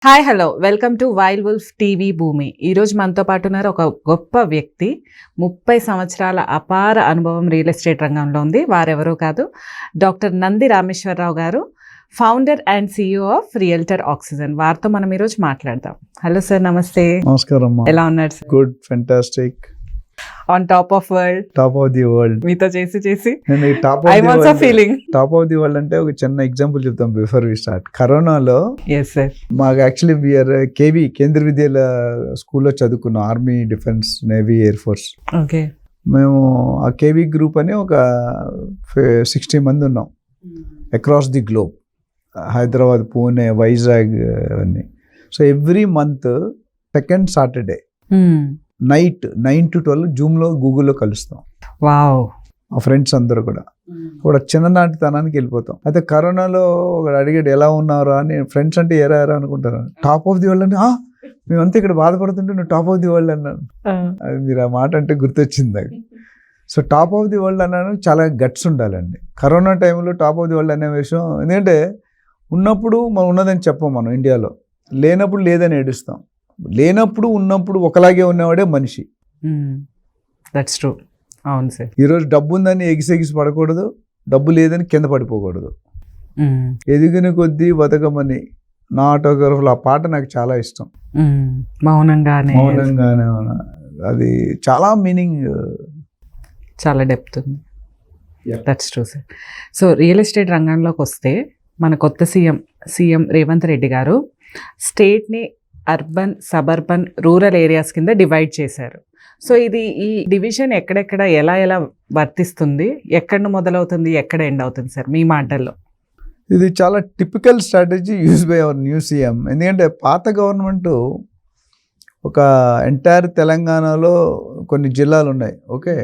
Hi hello welcome to wild wolf TV భూమి. ఈరోజు మనతో పాటు ఉన్నారు ఒక గొప్ప వ్యక్తి. 30 సంవత్సరాల అపార అనుభవం రియల్ ఎస్టేట్ రంగంలో ఉంది. వారెవరో కాదు, డాక్టర్ నంది రామేశ్వరరావు గారు, founder and CEO of realtor oxygen. వారితో మనం ఈరోజు మాట్లాడదాం. హలో సార్, నమస్తే. నమస్కారం. ఎలా ఉన్నారు sir? Good, fantastic, on top of world. Top of the world. మీతో చేసి నేను ఈ టాప్ ఐ వాస్ ఆ feeling. Top of the world అంటే ఒక చిన్న ఎగ్జాంపుల్ చెప్తాం బిఫోర్ వి స్టార్ట్. కరోనాలో yes సార్, మాకు యాక్చువల్లీ వీఆర్ కేవీ కేంద్ర విద్యాలయ స్కూల్లో చదువుకున్నాం, army, defence, navy, air force. Okay. మేము ఆ కేవీ గ్రూప్ అని ఒక 60 మంది ఉన్నాం across the globe, Hyderabad, Pune, Vizag అవన్నీ. So every month second Saturday night 9 to 12 జూమ్లో, గూగుల్లో కలుస్తాం. వావ్. మా ఫ్రెండ్స్ అందరూ కూడా చిన్ననాటితనానికి వెళ్ళిపోతాం. అయితే కరోనాలో ఒకడు అడిగాడు ఎలా ఉన్నారా అని. ఫ్రెండ్స్ అంటే ఎరా అనుకుంటారు. టాప్ ఆఫ్ ది వరల్డ్ అంటే మేమంతా ఇక్కడ బాధపడుతుంటే నువ్వు టాప్ ఆఫ్ ది వరల్డ్ అన్నాను. అది మీరు ఆ మాట అంటే గుర్తొచ్చింది నాకు. So top of the world అన్నాను, చాలా గట్స్ ఉండాలండి కరోనా టైంలో. టాప్ ఆఫ్ ది వరల్డ్ అనే విషయం ఎందుకంటే ఉన్నప్పుడు మనం ఉన్నదని చెప్పం, మనం ఇండియాలో లేనప్పుడు లేదని ఏడుస్తాం. లేనప్పుడు ఉన్నప్పుడు ఒకలాగే ఉన్నవాడే మనిషి. That's true. అవును సార్. ఈరోజు డబ్బు ఉందని ఎగిసి పడకూడదు, డబ్బు లేదని కింద పడిపోకూడదు. ఎదిగిన కొద్దీ బతకమని నా ఆటోగ్రాఫ్లో ఆ పాట నాకు చాలా ఇష్టం. మౌనంగానే అది చాలా మీనింగ్, చాలా డెప్త్ ఉంది. That's true sir. So real estate రంగంలోకి వస్తే మన కొత్త సీఎం రేవంత్ రెడ్డి గారు స్టేట్ని అర్బన్, సబర్బన్, రూరల్ ఏరియాస్ కింద డివైడ్ చేశారు. సో ఈ డివిజన్ ఎక్కడెక్కడ ఎలా వర్తిస్తుంది, ఎక్కడ మొదలవుతుంది, ఎక్కడ ఎండ్ అవుతుంది సార్ మీ మాటల్లో? ఇది చాలా typical strategy use by our new CM. ఎందుకంటే పాత గవర్నమెంట్ ఒక ఎంటైర్ తెలంగాణలో కొన్ని జిల్లాలు ఉన్నాయి, ఓకే,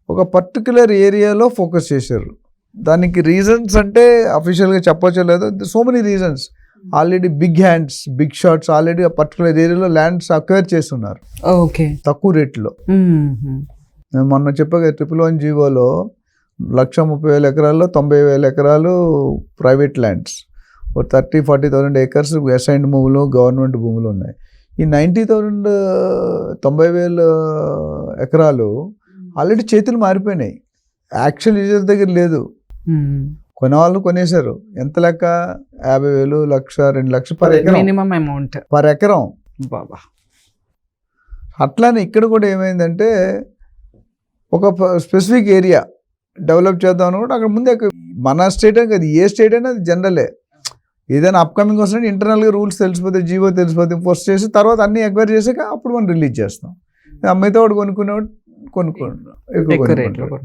ఒక పర్టికులర్ ఏరియాలో ఫోకస్ చేశారు. దానికి రీజన్స్ అంటే అఫీషియల్గా చెప్పచ్చో లేదో, so many reasons. Already big hands, big shots already ఆ పర్టికులర్ ఏరియాలో ల్యాండ్స్ అక్వైర్ చేస్తున్నారు ఓకే తక్కువ రేట్లో. నేను మొన్న చెప్పగా 111 జీవోలో 130,000 ఎకరాల్లో 90,000 ఎకరాలు ప్రైవేట్ ల్యాండ్స్, 30,000-40,000 ఏకర్స్ అసైన్డ్ భూములు, గవర్నమెంట్ భూములు ఉన్నాయి. ఈ 90,000 ఎకరాలు ఆల్రెడీ చేతులు మారిపోయినాయి. యాక్చువల్ యూజర్ దగ్గర లేదు. కొనేవాళ్ళు కొనేశారు. ఎంత లెక్క? 50,000, 1,00,000, 2,00,000 పర్ ఎకరం, మినిమం అమౌంట్ పర్ ఎకరం. బాబా. అట్లానే ఇక్కడ కూడా ఏమైందంటే ఒక స్పెసిఫిక్ ఏరియా డెవలప్ చేద్దాం అనుకుంటే అక్కడ ముందే మన స్టేట్ అని కాదు, ఏ స్టేట్ అయినా అది జనరలే. ఏదైనా అప్కమింగ్ వస్తుంటే ఇంటర్నల్గా రూల్స్ తెలిసిపోతే, జీవో తెలిసిపోతే, పోస్ట్ చేసి తర్వాత అన్ని ఎక్వైర్ చేసాక అప్పుడు మనం రిలీజ్ చేస్తాం. అమ్మితే వాడు కొనుక్కునేవాడు కొనుక్కోండి.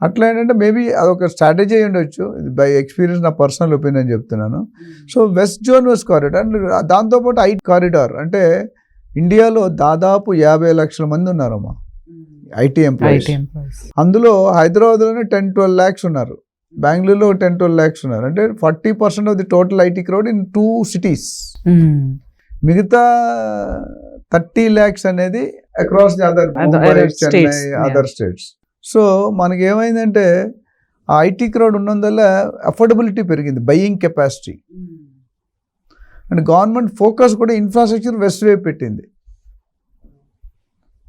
అట్లా ఏంటంటే మేబీ అదొక స్ట్రాటజీ అయి ఉండొచ్చు. ఇది బై ఎక్స్పీరియన్స్, నా పర్సనల్ ఒపీనియన్ చెప్తున్నాను. So west zone west corridor and దాంతోపాటు ఐటీ కారిడార్ అంటే ఇండియాలో దాదాపు 50 లక్షల మంది ఉన్నారమ్మా ఐటీ ఎంప్లాయీస్. అందులో హైదరాబాద్లోనే 10-12 lakhs ఉన్నారు, బెంగళూరులో 10-12 lakhs ఉన్నారు. అంటే 40% of the total IT crowd in 2 cities. మిగతా 30 lakhs అనేది across the other, Chennai, other states. So మనకి ఏమైందంటే ఆ ఐటీ క్రౌడ్ ఉన్నందువల్ల అఫోర్డబిలిటీ పెరిగింది, buying capacity. And government focus కూడా ఇన్ఫ్రాస్ట్రక్చర్ వెస్ట్ వైపు పెట్టింది.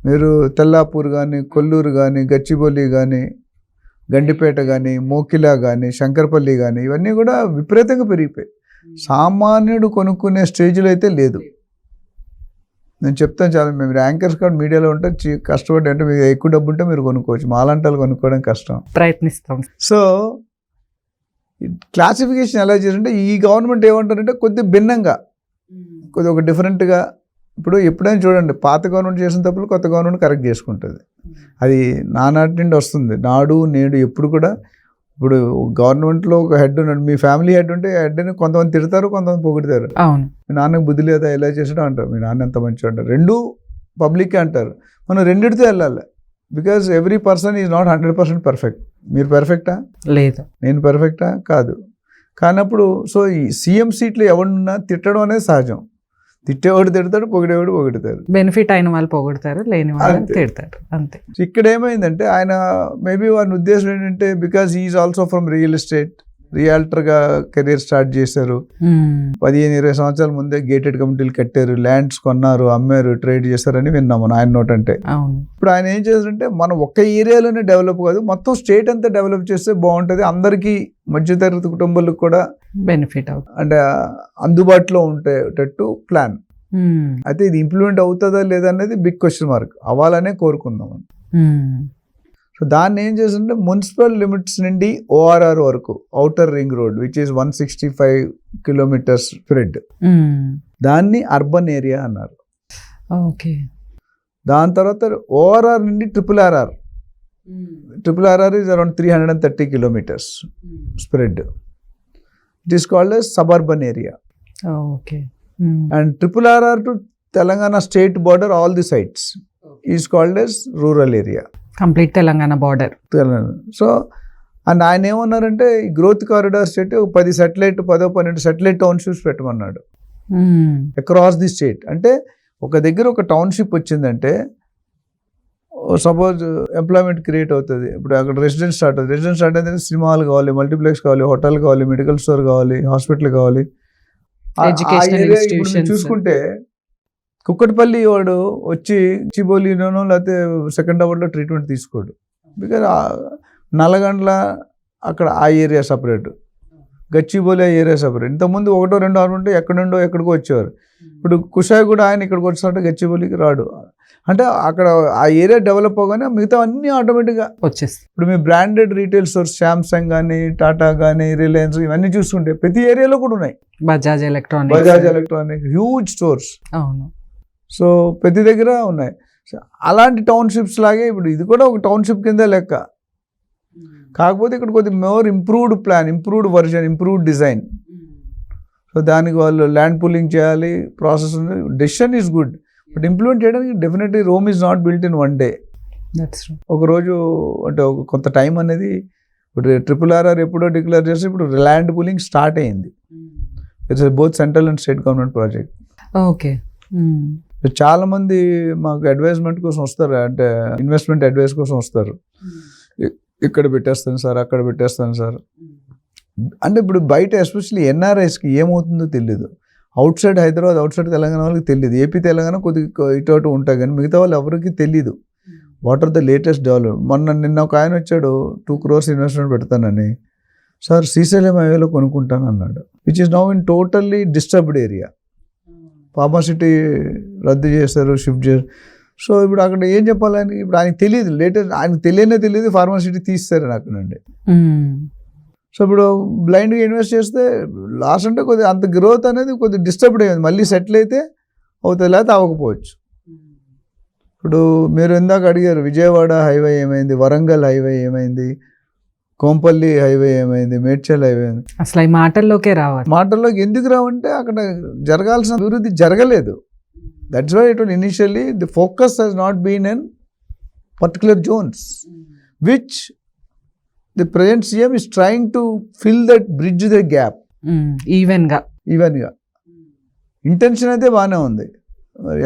మీరు తెల్లాపూర్ కానీ, కొల్లూరు కానీ, గచ్చిబౌలి కానీ, గండిపేట కానీ, మోకిలా కానీ, శంకర్పల్లి కానీ, ఇవన్నీ కూడా విపరీతంగా పెరిగిపోయాయి. సామాన్యుడు కొనుక్కునే స్టేజ్లో అయితే లేదు. నేను చెప్తాను చాలా, మేము యాంకర్స్ కార్డ్ మీడియాలో ఉంటే కష్టపడి, అంటే మీకు ఎక్కువ డబ్బు ఉంటే మీరు కొనుక్కోవచ్చు, మాలాంటి కొనుక్కోవడం కష్టం, ప్రయత్నిస్తాం. సో క్లాసిఫికేషన్ ఎలా చేస్తుంటే ఈ గవర్నమెంట్ ఏమంటారంటే కొద్దిగా భిన్నంగా, కొద్దిగా ఒక డిఫరెంట్గా. ఇప్పుడు ఎప్పుడైనా చూడండి, పాత గవర్నమెంట్ చేసిన తప్పులు కొత్త గవర్నమెంట్ కరెక్ట్ చేసుకుంటుంది. అది నానాటి నుండి వస్తుంది, నాడు నేడు ఎప్పుడు కూడా. ఇప్పుడు గవర్నమెంట్లో ఒక హెడ్ ఉన్నాడు, మీ ఫ్యామిలీ హెడ్ ఉంటే హెడ్ని కొంతమంది తిడతారు, కొంతమంది పొగుడతారు. మీ నాన్నకు బుద్ధి లేదా, ఎలా చేసాడో అంటారు, మీ నాన్న ఎంత మంచిగా అంటారు. రెండు పబ్లిక్ అంటారు. మనం రెండిటితో వెళ్ళాలి. Because every person is not 100% perfect. మీరు పర్ఫెక్టా? లేదు. నేను పర్ఫెక్టా? కాదు. కానప్పుడు సో ఈ సీఎం సీట్లో ఎవరున్నా తిట్టడం అనేది సహజం. తిట్టేవాడు తిడతాడు, పొగిడేవాడు పొగుడతారు. బెనిఫిట్ అయిన వాళ్ళు పొగుడతారు, లేని వాళ్ళు తిడతారు, అంతే. ఇక్కడ ఏమైందంటే ఆయన మేబీ వారి ఉద్దేశం ఏంటంటే because is also from real estate, రియాల్టర్గా కెరీర్ స్టార్ట్ చేశారు. 15-20 సంవత్సరాల ముందే గేటెడ్ కమిటీలు కట్టారు, ల్యాండ్స్ కొన్నారు, అమ్మారు, ట్రేడ్ చేశారని విన్నాము ఆయన నోట్ అంటే. ఇప్పుడు ఆయన ఏం చేశారంటే మనం ఒక్క ఏరియాలోనే డెవలప్ కాదు, మొత్తం స్టేట్ అంతా డెవలప్ చేస్తే బాగుంటుంది, అందరికీ మధ్యతరగతి కుటుంబాలకు కూడా బెనిఫిట్ అవుతుంది అంటే అందుబాటులో ఉండేటట్టు ప్లాన్. అయితే ఇది ఇంప్లిమెంట్ అవుతుందా లేదా అనేది బిగ్ క్వశ్చన్ మార్క్. అవ్వాలనే కోరుకుందాం. సో దాన్ని ఏం చేస్తుంటే మున్సిపల్ లిమిట్స్ నుండి ఓఆర్ఆర్ వరకు outer ring road which is 165 kilometres spread, దాన్ని అర్బన్ ఏరియా అన్నారు. ఓకే. దాని తర్వాత ఓఆర్ఆర్ నుండి triple RR is around 330 kilometres spread. It is called as suburban area. Okay. And triple RR to Telangana state border all the sides is called as rural area, complete Telangana border. So and ఆయన ఏమన్నారంటే ఈ growth corridor state 10 12 satellite townships పెట్టమన్నాడు across the state. అంటే ఒక దగ్గర ఒక township వచ్చిందంటే suppose employment create అవుతుంది. ఇప్పుడు అక్కడ రెసిడెన్స్ స్టార్ట్ అయితే సినిమా హాల్ కావాలి, మల్టీప్లెక్స్ కావాలి, హోటల్ కావాలి, మెడికల్ స్టోర్ కావాలి, హాస్పిటల్ కావాలి. చూసుకుంటే కుక్కటిపల్లి వాడు వచ్చి చిబోలిలోనో లేకపోతే సెకండ్ ట్రీట్మెంట్ తీసుకోడు, బికాజ్ నల్లగండ్ల అక్కడ ఆ ఏరియా సపరేట్, గచ్చిబౌలి ఆ ఏరియా సపరేట్. ఇంతకుముందు 1-2 ఉంటే ఎక్కడికో వచ్చేవారు. ఇప్పుడు కుషాయి కూడా ఆయన ఇక్కడికి వచ్చినట్టు గచ్చిబౌలికి రాడు. అంటే అక్కడ ఆ ఏరియా డెవలప్ అవగానే మిగతా అన్నీ ఆటోమేటిక్గా వచ్చేస్తాయి. ఇప్పుడు మీ బ్రాండెడ్ రీటైల్ స్టోర్స్ శాంసంగ్ కానీ, టాటా కానీ, రిలయన్స్ ఇవన్నీ చూసుకుంటే ప్రతి ఏరియాలో కూడా ఉన్నాయి. Bajaj electronic huge stores. అవును. సో ప్రతి దగ్గర ఉన్నాయి. అలాంటి టౌన్షిప్స్ లాగే ఇప్పుడు ఇది కూడా ఒక టౌన్షిప్ కింద లెక్క. కాకపోతే ఇక్కడ కొద్దిగా more improved plan, improved version, improved design. So దానికి వాళ్ళు ల్యాండ్ పూలింగ్ చేయాలి, ప్రాసెస్ ఉంది. Decision is good, but implement చేయడానికి definitely Rome is not built in 1 day. ఒక రోజు అంటే ఒక కొంత టైం అనేది. ఇప్పుడు ట్రిపుల్ ఆర్ఆర్ ఎప్పుడో డిక్లేర్ చేసి ఇప్పుడు ల్యాండ్ పూలింగ్ స్టార్ట్ అయ్యింది. It's both central and state government project. Okay. చాలా మంది మాకు అడ్వైజ్మెంట్ కోసం వస్తారు, అంటే ఇన్వెస్ట్మెంట్ అడ్వైస్ కోసం వస్తారు. ఇక్కడ పెట్టేస్తాను సార్, అక్కడ పెట్టేస్తాను సార్ అంటే. ఇప్పుడు బయట ఎస్పెషల్లీ ఎన్ఆర్ఐస్కి ఏమవుతుందో తెలియదు. Out side Hyderabad, out side Telangana వాళ్ళకి తెలియదు. ఏపీ తెలంగాణ కొద్దిగా ఇటు ఉంటాయి కానీ మిగతా వాళ్ళు ఎవరికి తెలియదు what are the latest develop. నిన్న ఒక ఆయన వచ్చాడు 2 crores ఇన్వెస్ట్మెంట్ పెడతానని. సార్ శ్రీశైలం హైవేలో కొనుక్కుంటాను అన్నాడు, which is now in totally disturbed area. Pharma city రద్దు చేశారు, షిఫ్ట్ చేశారు. సో ఇప్పుడు అక్కడ ఏం చెప్పాలని ఇప్పుడు ఆయనకి తెలియదు, లేటెస్ట్ ఆయనకు తెలియదు ఫార్మాసిటీ తీస్తారని అక్కడ నుండి. సో ఇప్పుడు బ్లైండ్గా ఇన్వెస్ట్ చేస్తే లాస్ అంటే కొద్దిగా అంత గ్రోత్ అనేది కొద్దిగా డిస్టర్బ్డ్ అయ్యింది. మళ్ళీ సెటిల్ అయితే అవుతుంది, లేకపోతే అవ్వకపోవచ్చు. ఇప్పుడు మీరు ఇందాక అడిగారు విజయవాడ హైవే ఏమైంది, వరంగల్ హైవే ఏమైంది, కోంపల్లి హైవే ఏమైంది, మేడ్చల్ హైవే ఏమైంది. అసలు ఈ మాటల్లోకి ఎందుకు రావంటే అక్కడ జరగాల్సిన అభివృద్ధి జరగలేదు. That's why it initially the focus has not been in particular zones which the present CM is trying to fill that bridge the gap. ఈవెన్గా ఇంటెన్షన్ అయితే బాగానే ఉంది,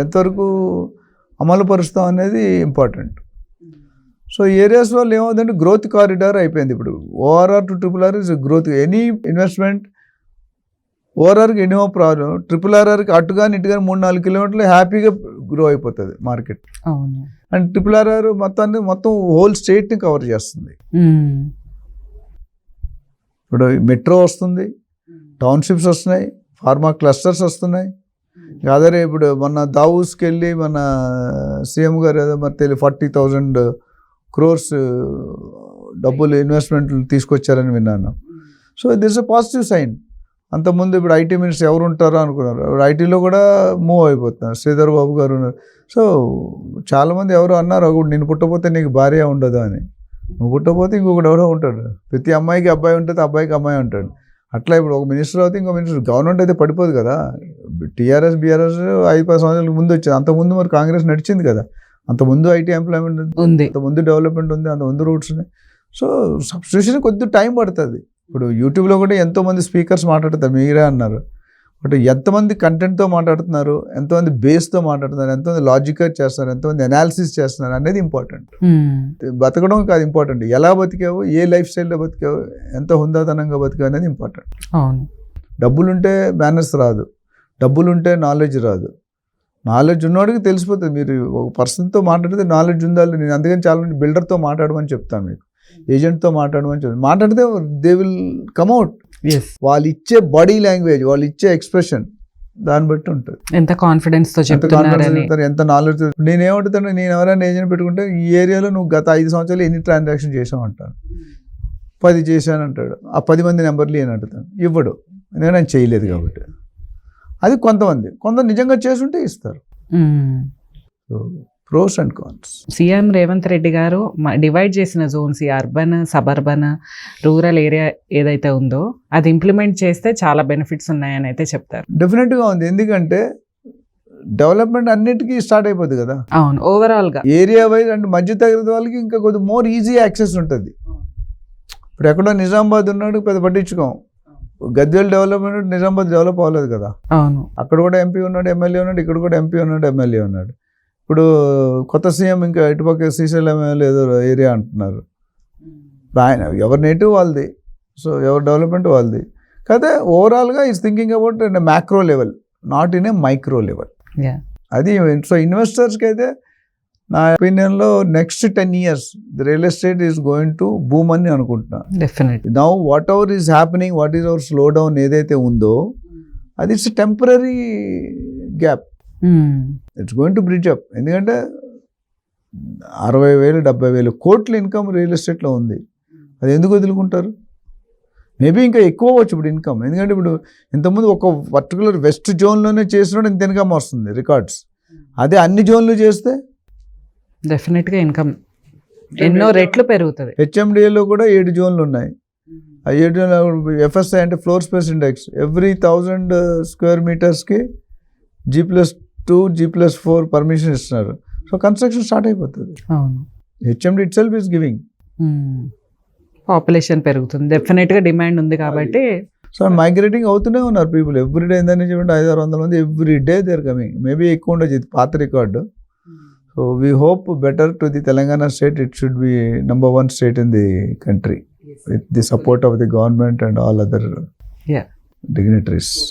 ఎంతవరకు అమలు పరుస్తాం అనేది ఇంపార్టెంట్. సో ఏరియాస్ వాళ్ళు ఏమవుతుందంటే గ్రోత్ కారిడార్ అయిపోయింది. ఇప్పుడు ORR to triple R is growth. Any investment ఓఆర్ఆర్కి ఎన్నో ప్రాబ్లం, ట్రిపుల్ ఆర్ఆర్కి అటుగాని ఇటుగాని 3-4 కిలోమీటర్లు హ్యాపీగా గ్రో అయిపోతుంది మార్కెట్. అండ్ ట్రిపుల్ ఆర్ఆర్ మొత్తం హోల్ స్టేట్ని కవర్ చేస్తుంది. ఇప్పుడు మెట్రో వస్తుంది, టౌన్షిప్స్ వస్తున్నాయి, ఫార్మా క్లస్టర్స్ వస్తున్నాయి. అదే ఇప్పుడు మొన్న దావూస్కి వెళ్ళి మన సీఎం గారు ఏదో మరి తెలియదు 40,000 crores డబ్బులు ఇన్వెస్ట్మెంట్లు తీసుకొచ్చారని విన్నాను. So this a positive sign. అంతకుముందు ఇప్పుడు ఐటీ మినిస్టర్ ఎవరు ఉంటారో అనుకున్నారు, ఇప్పుడు ఐటీలో కూడా మూవ్ అయిపోతున్నారు, శ్రీధర్ బాబు గారు ఉన్నారు. సో చాలామంది ఎవరు అన్నారు నేను పుట్టపోతే నీకు భార్య ఉండదు అని. నువ్వు పుట్టపోతే ఇంకొకటి ఎవరో ఉంటాడు. ప్రతి అమ్మాయికి అబ్బాయి ఉంటుంది, అబ్బాయికి అమ్మాయి ఉంటాడు. అట్లా ఇప్పుడు ఒక మినిస్టర్ అవుతే ఇంకో మినిస్టర్. గవర్నమెంట్ అయితే పడిపోదు కదా. టీఆర్ఎస్ బీఆర్ఎస్ 5-10 సంవత్సరాలకు ముందు వచ్చింది. అంతకుముందు మరి కాంగ్రెస్ నడిచింది కదా. అంతకుముందు ఐటీ ఎంప్లాయ్మెంట్ ఉంది, అంతకుముందు డెవలప్మెంట్ ఉంది, అంతకుముందు రూట్స్ ఉన్నాయి. సో సబ్స్టిట్యూషన్ కొద్దిగా టైం పడుతుంది. ఇప్పుడు యూట్యూబ్లో కూడా ఎంతోమంది స్పీకర్స్ మాట్లాడతారు, మీరే అన్నారు. బట్ ఎంతమంది కంటెంట్తో మాట్లాడుతున్నారు, ఎంతమంది బేస్తో మాట్లాడుతున్నారు, ఎంతమంది లాజిక్గా చేస్తున్నారు, ఎంతమంది అనాలిసిస్ చేస్తున్నారు అనేది ఇంపార్టెంట్. బతకడం కాదు ఇంపార్టెంట్, ఎలా బతికావు, ఏ లైఫ్ స్టైల్లో బతికావు, ఎంత హుందాతనంగా బతికావు అనేది ఇంపార్టెంట్. అవును. డబ్బులుంటే మేనర్స్ రాదు, డబ్బులుంటే నాలెడ్జ్ రాదు. నాలెడ్జ్ ఉన్నవాడికి తెలిసిపోతుంది. మీరు ఒక పర్సన్తో మాట్లాడితే నాలెడ్జ్ ఉండాలి. నేను అందుకని చాలా మంది బిల్డర్తో మాట్లాడమని చెప్తాను, మీకు ఏజెంట్తో మాట్లాడమని చెప్తాను. మాట్లాడితే దే విల్ కమ్అవుట్. వాళ్ళు ఇచ్చే బాడీ లాంగ్వేజ్, వాళ్ళు ఇచ్చే ఎక్స్ప్రెషన్ దాన్ని బట్టి ఉంటుంది. ఎంత కాన్ఫిడెన్స్ తో చెప్తున్నారు, ఎంత నాలెడ్జ్. నేనేమంటాను, నేను ఎవరైనా ఏజెంట్ పెట్టుకుంటే ఈ ఏరియాలో నువ్వు గత 5 సంవత్సరాలు ఎన్ని ట్రాన్సాక్షన్ చేసావు అంటాను. 10 చేశాను అంటాడు. ఆ 10 మంది నెంబర్లు అని అడుగుతాను, ఇవ్వడు, నేను చేయలేదు కాబట్టి. అది కొంతమంది నిజంగా చేసుంటే ఇస్తారు. Pros and cons. CM Revanth Reddy garu divide చేసిన జోన్స్, ఈ అర్బన్, సబర్బన్, రూరల్ ఏరియా ఏదైతే ఉందో అది ఇంప్లిమెంట్ చేస్తే చాలా బెనిఫిట్స్ ఉన్నాయని అయితే చెప్తారు. డెఫినెట్గా ఉంది, ఎందుకంటే డెవలప్మెంట్ అన్నిటికీ స్టార్ట్ అయిపోద్ది కదా. అవును, ఓవరాల్గా ఏరియా వైజ్ అండ్ మధ్య తరగతి వాళ్ళకి ఇంకా కొద్దిగా మోర్ ఈజీ యాక్సెస్ ఉంటుంది. ఇప్పుడు ఎక్కడో నిజామాబాద్ ఉన్నాడు, పెద్ద పట్టించుకోం. గద్వేల్ డెవలప్మెంట్, నిజామాబాద్ డెవలప్ అవ్వలేదు కదా. అవును, అక్కడ కూడా ఎంపీ ఉన్నాడు, ఎమ్మెల్యే ఉన్నాడు, ఇక్కడ కూడా ఎంపీ ఉన్నాడు, ఎమ్మెల్యే ఉన్నాడు. ఇప్పుడు కొత్త సీఎం ఇంకా ఇటుపక్క శ్రీశైలం ఏదో ఏరియా అంటున్నారు. ఆయన ఎవరి నేటివ్ వాళ్ళది, సో ఎవరి డెవలప్మెంట్ వాళ్ళది. కాకపోతే ఓవరాల్గా is thinking about in macro level, not in a micro level. అది సో ఇన్వెస్టర్స్కి అయితే నా ఒపీనియన్లో next 10 years the real estate is going to boom అని అనుకుంటున్నాను. Definitely. Now whatever is happening, what is our slow down ఏదైతే ఉందో అది it's temporary gap. It's going to bridge up. ఎందుకంటే 60,000-70,000 కోట్ల ఇన్కమ్ రియల్ ఎస్టేట్లో ఉంది. అది ఎందుకు వదులుకుంటారు? మేబీ ఇంకా ఎక్కువ అవ్వచ్చు ఇప్పుడు ఇన్కమ్. ఎందుకంటే ఇప్పుడు ఇంతకుముందు ఒక పర్టికులర్ వెస్ట్ జోన్లోనే చేసినప్పుడు ఇంత ఇన్కమ్ వస్తుంది రికార్డ్స్. అదే అన్ని జోన్లు చేస్తే డెఫినెట్గా ఇన్కమ్ ఎన్నో రెట్లు పెరుగుతుంది. హెచ్ఎండిఏలో కూడా 7 జోన్లు ఉన్నాయి. ఆ 7 జోన్లు ఎఫ్ఎస్ఐ అంటే floor space index, every 1000 square meters G+2 G+4 permission ఇస్తున్నారు. సో కన్స్ట్రక్షన్ స్టార్ట్ అయిపోతుంది. అవును, HMD it self is giving. Population పెరుగుతుంది, డెఫినెట్గా డిమాండ్ ఉంది కాబట్టి. సో మైగ్రేటింగ్ అవుతూనే ఉన్నారు పీపుల్. ఎవ్రీడే ఏందని చెప్పండి 500-600 మంది every day they are coming. Maybe ఎక్కువ ఉండొచ్చు, ఇది పాత record. So we hope better to the Telangana state. It should be number 1 state in the country with the support of the government and all other dignitaries.